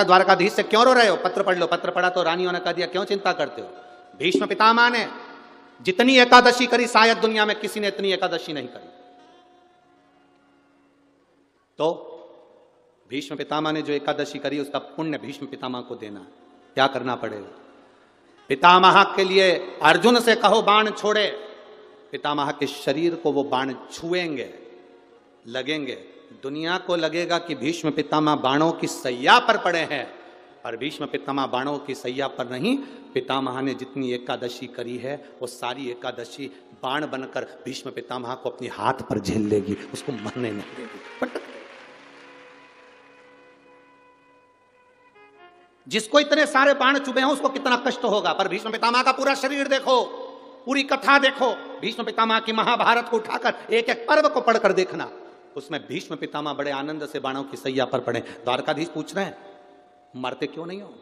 द्वारकाधीश से क्यों रो रहे हो? पत्र पढ़ लो। पत्र पढ़ा तो रानियों ने कह दिया क्यों चिंता करते हो? भीष्म पितामह ने जितनी एकादशी करी शायद दुनिया में किसी ने इतनी एकादशी नहीं करी। तो भीष्म पितामह ने जो एकादशी करी उसका पुण्य भीष्म पितामह को देना। क्या करना पड़ेगा? पितामह के लिए अर्जुन से कहो बाण छोड़े, पितामह के शरीर को वो बाण छुएंगे, लगेंगे। दुनिया को लगेगा कि भीष्म पितामह बाणों की सैया पर पड़े हैं, और भीष्म पितामह बाणों की सैया पर नहीं। पितामह ने जितनी एकादशी करी है वो सारी एकादशी बाण बनकर भीष्म पितामह को अपने हाथ पर झेल लेगी, उसको मरने नहीं देगी, पटक। जिसको इतने सारे बाण चुभे हैं उसको कितना कष्ट होगा, पर भीष्म पितामह का पूरा शरीर देखो, पूरी कथा देखो, भीष्म पितामह की महाभारत को उठाकर एक एक पर्व को पढ़कर देखना, उसमें भीष्म पितामह बड़े आनंद से बाणों की सैया पर पड़े। द्वारकाधीश पूछ रहे हैं मरते क्यों नहीं हो?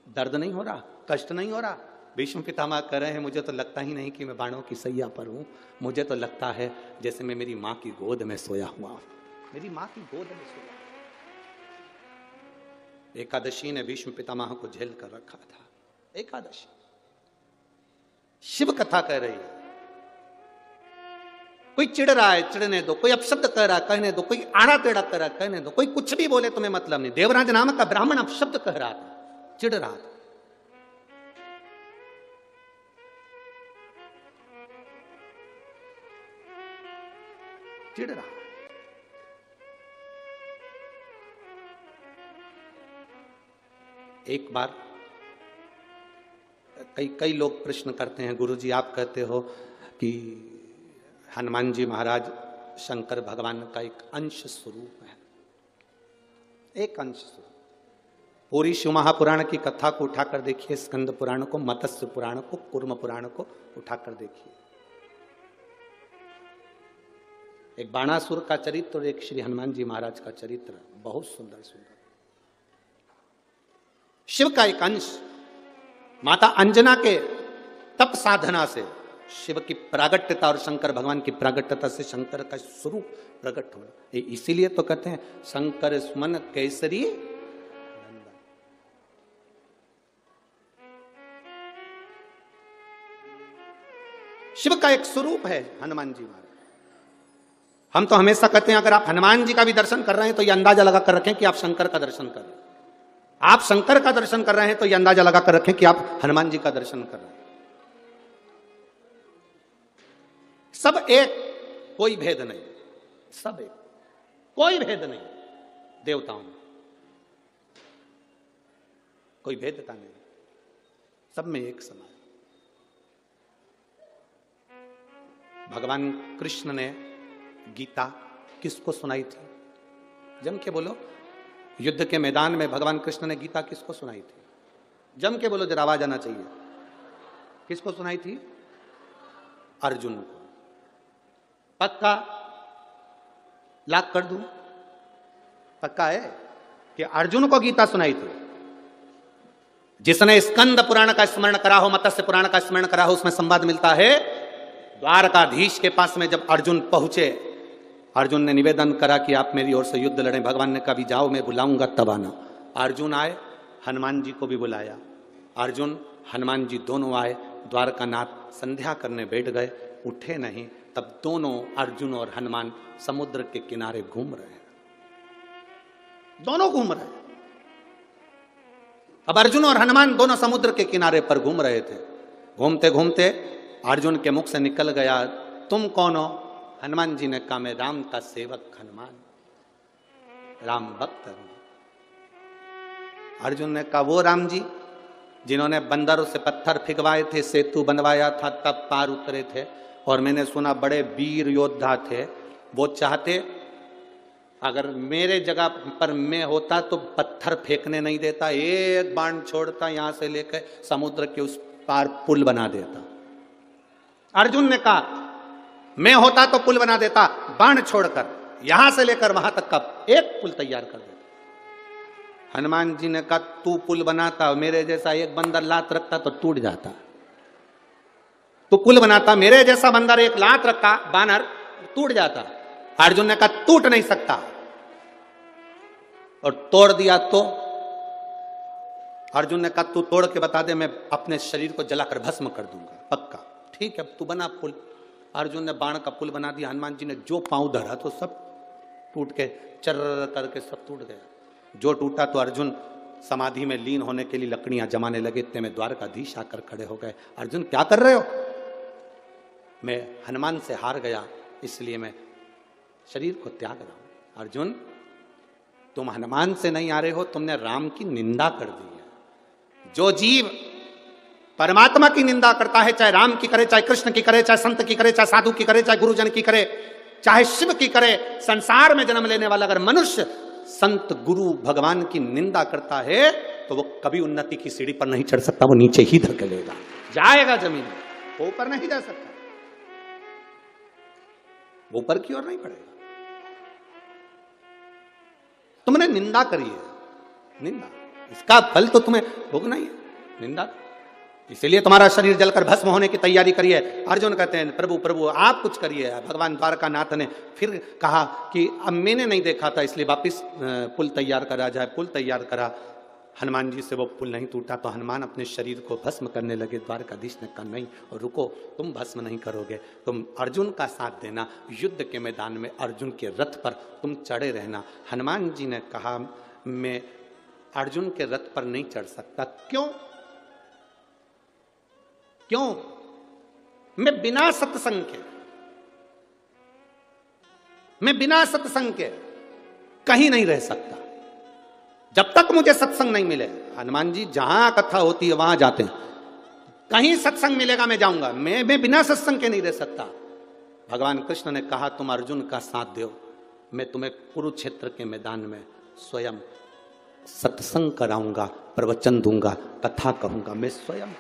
दर्द नहीं हो रहा? कष्ट नहीं हो रहा? भीष्म पितामह कह रहे हैं मुझे तो लगता ही नहीं कि मैं बाणों की सैया पर हूं, मुझे तो लगता है जैसे मैं मेरी मां की गोद में सोया हुआ हूं, मेरी मां की गोद में सोया। एकादशी ने भीष्म पितामह को झेल कर रखा था। एकादशी शिव कथा कह रही है। कोई चिढ़ रहा है, चिढ़ने दो। कोई अपशब्द कह रहा है, कहने दो। कोई आड़ा टेढ़ा कह रहा है, कहने दो। कोई कुछ भी बोले तुम्हें मतलब नहीं। देवराज नामक का ब्राह्मण अपशब्द कह रहा था, चिढ़ रहा था। चिढ़ रहा। एक बार कई लोग प्रश्न करते हैं, गुरुजी आप कहते हो कि हनुमान जी महाराज शंकर भगवान का एक अंश स्वरूप है, एक अंश स्वरूप। पूरी शिव महापुराण की कथा को उठाकर देखिए, स्कंद पुराण को, मत्स्य पुराण को, कूर्म पुराण को उठाकर देखिए। एक बाणासुर का चरित्र और एक श्री हनुमान जी महाराज का चरित्र, बहुत सुंदर सुंदर। शिव का एक अंश माता अंजना के तप साधना से शिव की प्रागट्यता और शंकर भगवान की प्रागट्यता से शंकर का स्वरूप प्रकट होना। इसीलिए तो कहते हैं शंकर सुमन केसरी नंदन। शिव का एक स्वरूप है हनुमान जी महाराज। हम तो हमेशा कहते हैं अगर आप हनुमान जी का भी दर्शन कर रहे हैं तो यह अंदाजा लगा कर रखें कि आप शंकर का दर्शन कर रहे हैं। आप शंकर का दर्शन कर रहे हैं तो यह अंदाजा लगा कर रखें कि आप हनुमान जी का दर्शन कर रहे हैं। सब एक, कोई भेद नहीं, सब एक, कोई भेद नहीं। देवताओं में कोई भेदता नहीं, सब में एक समान। भगवान कृष्ण ने गीता किसको सुनाई थी? जम के बोलो। युद्ध के मैदान में भगवान कृष्ण ने गीता किसको सुनाई थी? जम के बोलो, जरा आवाज आना चाहिए। किसको सुनाई थी? अर्जुन को। पक्का लाख कर दूं? पक्का है कि अर्जुन को गीता सुनाई थी। जिसने स्कंद पुराण का स्मरण करा हो, मत्स्य पुराण का स्मरण करा हो, उसमें संवाद मिलता है द्वारकाधीश के पास में जब अर्जुन पहुंचे, अर्जुन ने निवेदन करा कि आप मेरी ओर से युद्ध लड़ें। भगवान ने कहा भी जाओ, मैं बुलाऊंगा तब आना। अर्जुन आए, हनुमान जी को भी बुलाया। अर्जुन हनुमान जी दोनों आए, द्वारकानाथ संध्या करने बैठ गए, उठे नहीं। तब दोनों अर्जुन और हनुमान समुद्र के किनारे घूम रहे हैं, दोनों घूम रहे हैं। अब अर्जुन और हनुमान दोनों समुद्र के किनारे पर घूम रहे थे। घूमते घूमते अर्जुन के मुख से निकल गया, तुम कौन हो? हनुमान जी ने कहा मैं राम का सेवक हनुमान, राम भक्त हूं। अर्जुन ने कहा वो राम जी जिन्होंने बंदरों से पत्थर फिकवाए थे, सेतु बनवाया था, तब पार उतरे थे, और मैंने सुना बड़े वीर योद्धा थे। वो चाहते अगर मेरे जगह पर मैं होता तो पत्थर फेंकने नहीं देता, एक बाण छोड़ता, यहां से लेकर समुद्र के उस पार पुल बना देता। अर्जुन ने कहा मैं होता तो पुल बना देता, बाण छोड़कर यहां से लेकर वहां तक का एक पुल तैयार कर देता। हनुमान जी ने कहा तू पुल बनाता, मेरे जैसा एक बंदर लात रखता तो टूट जाता। तू पुल बनाता, मेरे जैसा बंदर एक लात रखता, बानर, टूट जाता। अर्जुन ने कहा टूट नहीं सकता, और तोड़ दिया तो अर्जुन ने कहा तू तोड़ के बता दे, मैं अपने शरीर को जलाकर भस्म कर दूंगा, पक्का। ठीक है, तू बना पुल। अर्जुन ने बाण का पुल बना दिया। हनुमान जी ने जो पांव धरा तो सब टूट के चर्र करके सब टूट गया। जो टूटा तो अर्जुन समाधि में लीन होने के लिए लकड़ियां जमाने लगे। इतने में द्वारकाधीश आकर खड़े हो गए। अर्जुन क्या कर रहे हो? मैं हनुमान से हार गया, इसलिए मैं शरीर को त्याग रहा हूं। अर्जुन, तुम हनुमान से नहीं आ रहे हो, तुमने राम की निंदा कर दी है। जो जीव परमात्मा की निंदा करता है, चाहे राम की करे, चाहे कृष्ण की करे, चाहे संत की करे, चाहे साधु की करे, चाहे गुरुजन की करे, चाहे शिव की करे, संसार में जन्म लेने वाला अगर मनुष्य संत गुरु भगवान की निंदा करता है तो वो कभी उन्नति की सीढ़ी पर नहीं चढ़ सकता, वो नीचे ही धकेलेगा, जाएगा जमीन, वो ऊपर नहीं जा सकता, वो ऊपर की ओर नहीं पड़ेगा। तुमने निंदा करी है, निंदा, इसका फल तो तुम्हें भोगना ही है, निंदा। इसीलिए तुम्हारा शरीर जलकर भस्म होने की तैयारी करी है। अर्जुन कहते हैं प्रभु प्रभु आप कुछ करिए। भगवान द्वारकानाथ ने फिर कहा कि अब मैंने नहीं देखा था, इसलिए वापिस पुल तैयार करा जाए। पुल तैयार करा, हनुमान जी से वो पुल नहीं टूटा तो हनुमान अपने शरीर को भस्म करने लगे। द्वारकाधीश ने कहा नहीं, रुको, तुम भस्म नहीं करोगे, तुम अर्जुन का साथ देना, युद्ध के मैदान में अर्जुन के रथ पर तुम चढ़े रहना। हनुमान जी ने कहा मैं अर्जुन के रथ पर नहीं चढ़ सकता। क्यों? क्यों? मैं बिना सत्संग के, मैं बिना सत्संग के कहीं नहीं रह सकता। जब तक मुझे सत्संग नहीं मिले, हनुमान जी जहां कथा होती है वहां जाते हैं, कहीं सत्संग मिलेगा मैं जाऊंगा, मैं बिना सत्संग के नहीं रह सकता। भगवान कृष्ण ने कहा तुम अर्जुन का साथ दो, मैं तुम्हें कुरुक्षेत्र के मैदान में स्वयं सत्संग कराऊंगा, प्रवचन दूंगा, कथा कहूंगा, मैं स्वयं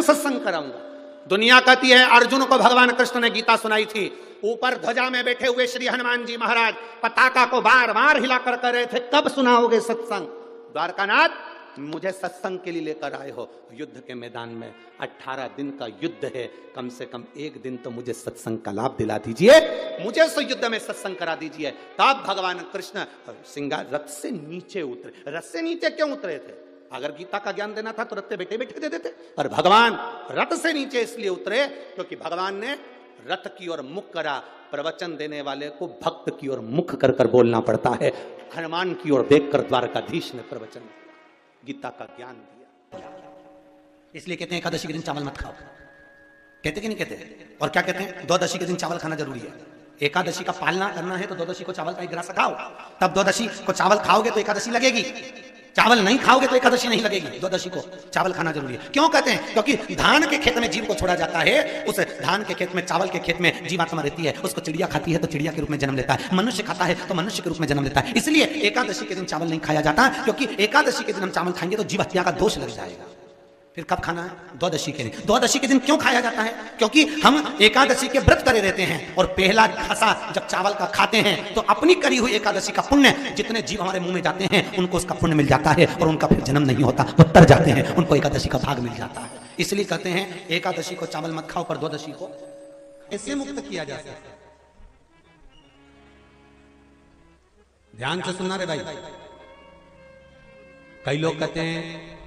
सत्संग कराऊंगा। दुनिया कहती है अर्जुन को भगवान कृष्ण ने गीता सुनाई थी। ऊपर ध्वजा में बैठे हुए श्री हनुमान जी महाराज पताका को बार बार हिलाकर कर रहे थे, कब सुनाओगे सत्संग? द्वारकानाथ, मुझे सत्संग के लिए लेकर आए हो, युद्ध के मैदान में 18 दिन का युद्ध है, कम से कम एक दिन तो मुझे सत्संग का लाभ दिला दीजिए, मुझे इस युद्ध में सत्संग करा दीजिए। तब भगवान कृष्ण सिंगार रथ से नीचे उतरे। रथ से नीचे क्यों उतरे थे? अगर गीता का ज्ञान देना था तो रथ पे बैठे बैठे दे देते, और भगवान रथ से नीचे इसलिए उतरे क्योंकि भगवान ने रथ की ओर मुख करा। प्रवचन देने वाले को भक्त की ओर मुख कर कर बोलना पड़ता है। हनुमान की ओर देखकर द्वारकाधीश ने प्रवचन दिया, गीता का ज्ञान दिया। इसलिए कहते हैं एकादशी के दिन चावल मत खाओ, कहते कि नहीं कहते? और क्या कहते हैं? द्वादशी के दिन चावल खाना जरूरी है। एकादशी का पालना करना है तो द्वादशी को चावल का एक गिलास खाओ, तब द्वादशी को चावल खाओगे तो एकादशी लगेगी। चावल नहीं खाओगे तो एकादशी नहीं लगेगी। द्वादशी को चावल खाना जरूरी है। क्यों कहते हैं? क्योंकि धान के खेत में जीव को छोड़ा जाता है, उस धान के खेत में, चावल के खेत में जीवात्मा रहती है, उसको चिड़िया खाती है तो चिड़िया के रूप में जन्म लेता है, मनुष्य खाता है तो मनुष्य के रूप में जन्म लेता है। इसलिए एकादशी के दिन चावल नहीं खाया जाता, क्योंकि एकादशी के दिन हम चावल खाएंगे तो जीव हत्या का दोष लग जाएगा। फिर कब खाना है? द्वादशी के दिन। द्वादशी के दिन क्यों खाया जाता है? क्योंकि हम एकादशी के व्रत करे रहते हैं, और पहला घासा जब चावल का खाते हैं तो अपनी करी हुई एकादशी का पुण्य, जितने जीव हमारे मुंह में जाते हैं उनको उसका पुण्य मिल जाता है, और उनका फिर जन्म नहीं होता, वो तर जाते हैं, उनको एकादशी का भाग मिल जाता है। इसलिए कहते हैं एकादशी को चावल मत खाओ, पर द्वादशी को इससे मुक्त किया जा सकता है। ध्यान से सुनना रे भाई। कई लोग कहते हैं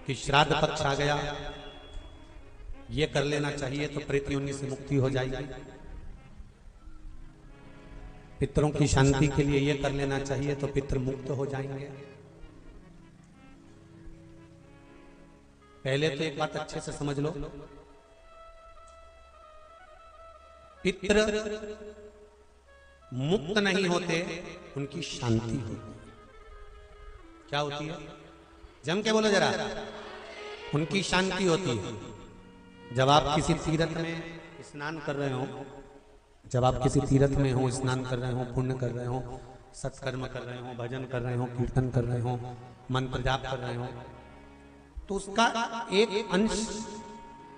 कि श्राद्ध पक्ष आ गया, ये कर लेना चाहिए तो प्रेत योनि से मुक्ति हो जाएगी, पितरों की शांति के लिए ये कर लेना चाहिए तो पितर मुक्त हो जाएंगे। पहले तो एक बात अच्छे से समझ लो, पितर मुक्त नहीं होते, उनकी शांति होती। क्या होती है? जम के बोलो जरा। उनकी शांति होती है। जब आप किसी तीर्थ में स्नान कर रहे हो, जब आप किसी तीर्थ में हो, स्नान कर रहे हो, पुण्य कर रहे हो, सत्कर्म कर रहे हो, भजन कर रहे हो, कीर्तन कर रहे हो, मंत्र जाप कर रहे हो, तो उसका एक अंश,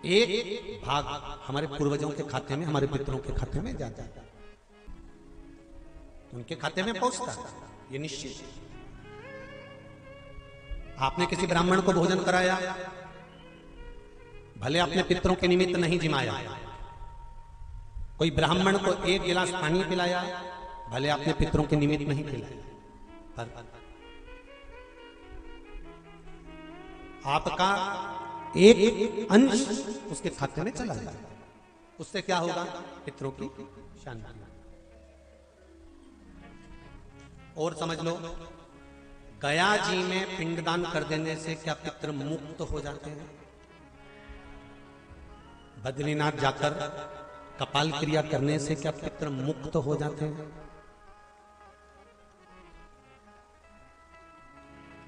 एक भाग हमारे पूर्वजों के खाते में, हमारे पितरों के खाते में जाता है, उनके खाते में पहुंचता है, ये निश्चित। आपने किसी ब्राह्मण को भोजन कराया, भले अपने पितरों के निमित्त नहीं जिमाया, कोई ब्राह्मण को एक गिलास पानी पिलाया, भले अपने पितरों के निमित्त नहीं पिलाया, पर आपका एक अंश उसके खाते में चला जाए, उससे क्या होगा? पितरों की शांति। और समझ लो, गया जी में पिंडदान कर देने से क्या पितृ मुक्त हो जाते हैं? बद्रीनाथ जाकर कपाल क्रिया करने से क्या पितृ मुक्त हो जाते हैं?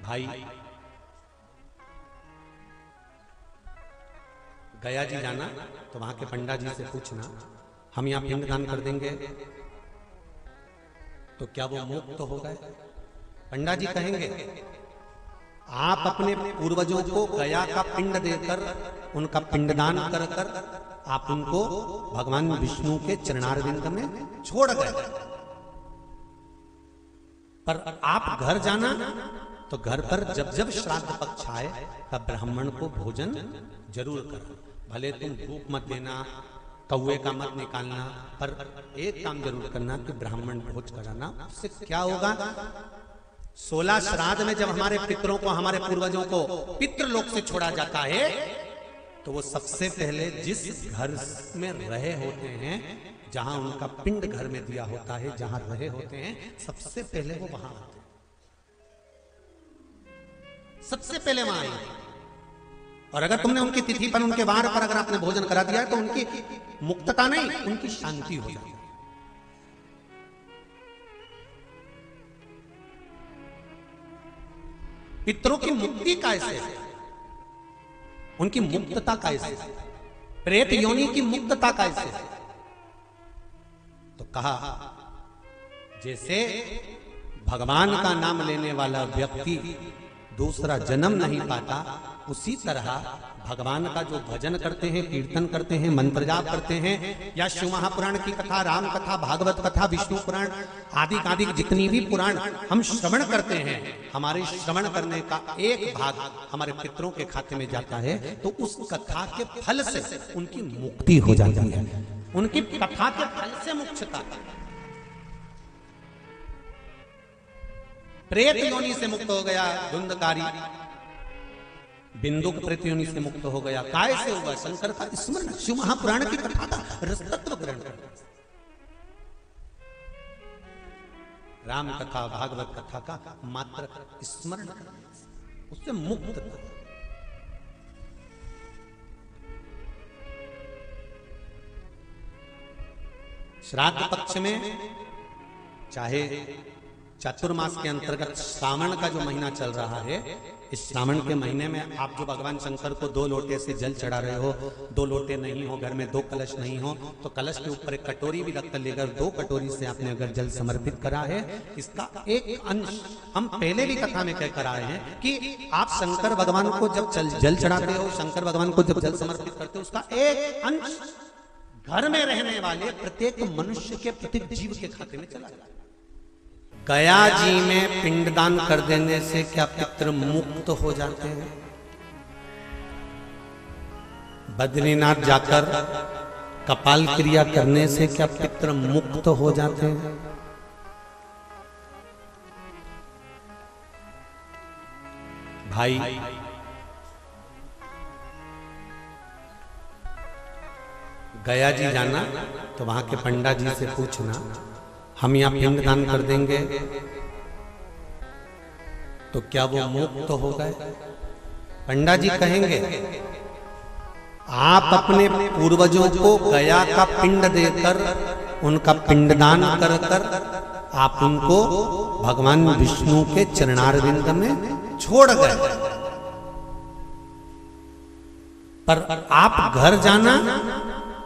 भाई, गया जी जाना तो वहां के पंडा जी से पूछना, हम यहां पिंडदान कर देंगे तो क्या वो मुक्त हो गए? पंडा जी कहेंगे, आप अपने पूर्वजों को गया का पिंड देकर, उनका पिंडदान कर कर आप उनको भगवान विष्णु के चरणारविंद में छोड़ गए। पर आप घर जाना तो घर पर जब जब श्राद्ध पक्ष आए तब ब्राह्मण को भोजन जरूर करना। भले तुम भूख मत देना, कौवे का मत निकालना, पर एक काम जरूर करना कि ब्राह्मण भोज कराना। उससे क्या होगा? 16 श्राद्ध में जब हमारे पितरों को, हमारे पूर्वजों को पितृलोक से छोड़ा जाता है तो वो सबसे पहले जिस घर में रहे होते हैं, जहां उनका पिंड घर में दिया होता है, जहां रहे होते हैं, सबसे पहले वो वहां आते हैं, सबसे पहले वहां आएंगे। और अगर तुमने उनकी तिथि पर, उनके वार पर अगर आपने भोजन करा दिया है तो उनकी मुक्तता नहीं, उनकी शांति हो जाती है। पितरों की मुक्ति कैसे? उनकी मुक्तता कैसे? प्रेत योनि की मुक्तता कैसे? तो कहा, जैसे भगवान का नाम लेने वाला व्यक्ति दूसरा जन्म नहीं पाता, उसी तरह भगवान का जो भजन करते हैं, कीर्तन करते हैं, मंत्र जाप करते हैं, या शिव महापुराण की कथा, राम कथा, भागवत कथा, विष्णु पुराण आदि जितनी भी पुराण हम श्रवण करते हैं, हमारे श्रवण करने का एक भाग हमारे पितरों के खाते में जाता है, तो उस कथा के फल से उनकी मुक्ति हो जाती है। उनकी कथा के फल से मुक्तता। प्रेत योनि से मुक्त हो गया धुंधकारी, बिंदुक प्रेत योनि से मुक्त हो गया। काय से हुआ? शंकर का स्मरण, शिव महापुराण की कथा का रसतत्व ग्रहण करना, राम कथा, भागवत कथा का मात्र स्मरण करना, उससे मुक्त। श्राद्ध पक्ष में चाहे चातुर्मास के अंतर्गत श्रावण का जो महीना चल रहा है, इस श्रावण के महीने में आप जो भगवान शंकर को 2 लोटे से जल चढ़ा रहे हो, 2 लोटे नहीं हो, घर में 2 कलश नहीं हो, तो कलश के ऊपर एक कटोरी भी रख कर लेकर 2 कटोरी से आपने अगर जल समर्पित करा है, इसका एक अंश हम पहले भी कथा में कह कर आए हैं कि आप शंकर भगवान को जब जल चढ़ाते हो, शंकर भगवान को जब जल समर्पित करते हो, उसका एक अंश घर में रहने वाले प्रत्येक मनुष्य के, प्रत्येक जीव के खाते में चला जाता है। गया जी में पिंडदान कर देने से क्या पितृ मुक्त हो जाते हैं? बद्रीनाथ जाकर कपाल क्रिया करने से क्या पितृ मुक्त हो जाते हैं? भाई, गया जी जाना तो वहां के पंडा जी से पूछना, हम यहां पिंडदान कर देंगे तो क्या वो मुक्त हो गए? पंडा जी कहेंगे, आप अपने पूर्वजों को गया का पिंड देकर, उनका पिंडदान कर कर आप उनको भगवान विष्णु के चरणारविंद में छोड़ गए। पर आप घर जाना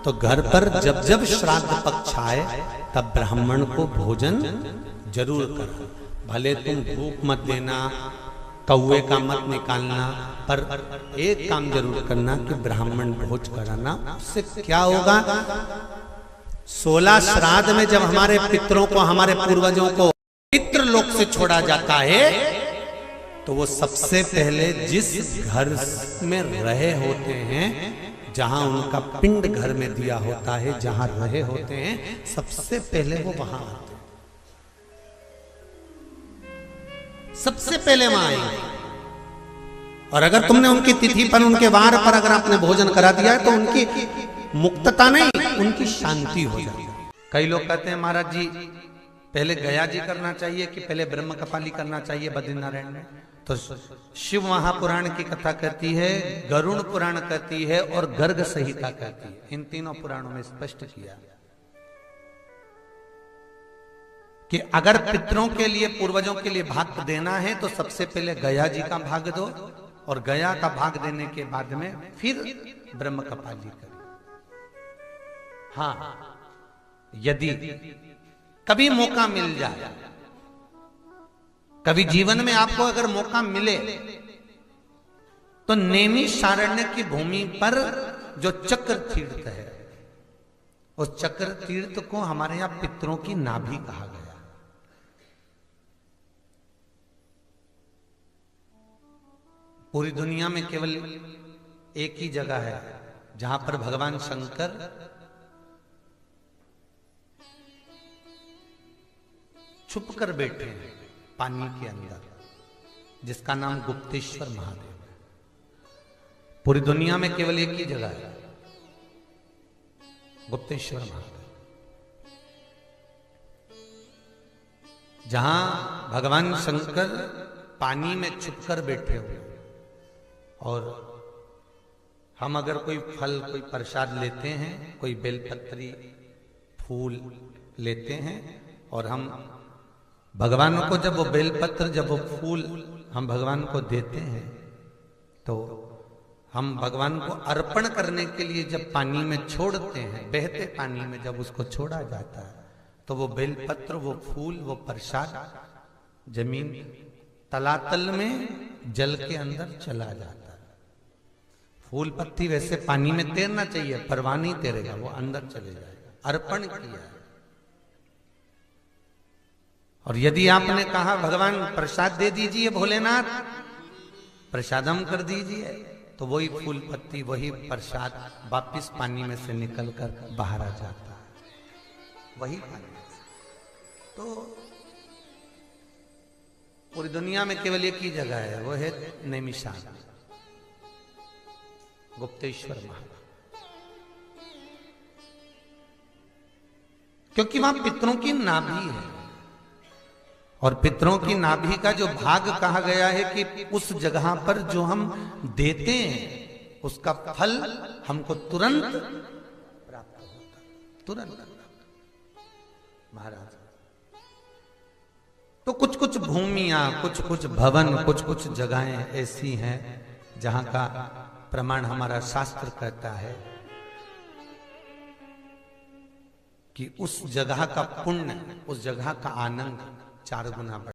तो घर पर जब जब श्राद्ध पक्ष आए तब ब्राह्मण को भोजन जरूर करना। भले तुम भूख मत देना, कौवे का मत निकालना, पर एक काम जरूर करना कि ब्राह्मण भोज कराना। उससे क्या होगा? 16 श्राद्ध में जब हमारे पितरों को, हमारे पूर्वजों को पितृलोक से छोड़ा जाता है, तो वो सबसे पहले जिस घर में रहे होते हैं, जहां उनका पिंड घर में दिया होता है, जहां रहे होते हैं, सबसे पहले वो वहां आते हैं। सबसे पहले वहां आएंगे। और अगर तुमने उनकी तिथि पर, उनके वार पर अगर आपने भोजन करा दिया है तो उनकी मुक्तता नहीं, उनकी शांति हो जाती है। कई लोग कहते हैं महाराज जी पहले गया जी करना चाहिए कि पहले ब्रह्म कपाली करना चाहिए बद्रीनारायण में? तो शिव महापुराण की कथा कहती है, गरुड़ पुराण कहती है और गर्ग संहिता कहती है। इन तीनों पुराणों में स्पष्ट किया कि अगर पितरों के लिए, पूर्वजों के लिए भाग देना है तो सबसे पहले गया जी का भाग दो, और गया का भाग देने के बाद में फिर ब्रह्म कपाली करो। हाँ, यदि कभी मौका मिल जाए, कभी जीवन में आपको अगर मौका मिले तो नैमिषारण्य की भूमि पर जो चक्र तीर्थ है, उस चक्र तीर्थ को हमारे यहां पितरों की नाभि कहा गया। पूरी दुनिया में केवल एक ही जगह है जहां पर भगवान शंकर छुप कर बैठे हैं पानी के अंदर, जिसका नाम गुप्तेश्वर महादेव है। पूरी दुनिया में केवल एक ही जगह है, गुप्तेश्वर महादेव, जहां भगवान शंकर पानी में छुपकर बैठे हुए। और हम अगर कोई फल, कोई प्रसाद लेते हैं, कोई बेलपत्री फूल लेते हैं, और हम भगवान को जब वो बेलपत्र, जब वो फूल हम भगवान को देते हैं, तो हम भगवान को अर्पण करने के लिए जब पानी में छोड़ते हैं, बहते पानी में जब उसको छोड़ा जाता है, तो वो बेलपत्र, वो फूल, वो प्रसाद जमीन तलातल में जल के अंदर चला जाता है। फूल पत्ती वैसे पानी में तैरना चाहिए, परवाह नहीं तैरेगा, वो अंदर चले जाएगा। अर्पण किया है। और यदि आपने कहा भगवान प्रसाद दे दीजिए भोलेनाथ, प्रसादम कर दीजिए, तो वही फूल पत्ती, वही प्रसाद वापिस पानी में से निकलकर बाहर आ जाता है, वही पानी में। तो पूरी दुनिया में केवल एक ही जगह है, वो है नैमिषारण्य, गुप्तेश्वर महादेव, क्योंकि वहां पितरों की नाभि है। और पितरों की नाभि का जो भाग कहा गया है कि उस जगह पर जो हम देते हैं उसका फल हमको तुरंत प्राप्त होता है, तुरंत। महाराज तो कुछ कुछ भूमियां, कुछ कुछ भवन, कुछ कुछ जगहें ऐसी हैं जहां का प्रमाण हमारा शास्त्र कहता है कि उस जगह का पुण्य, उस जगह का आनंद 4 गुना बढ़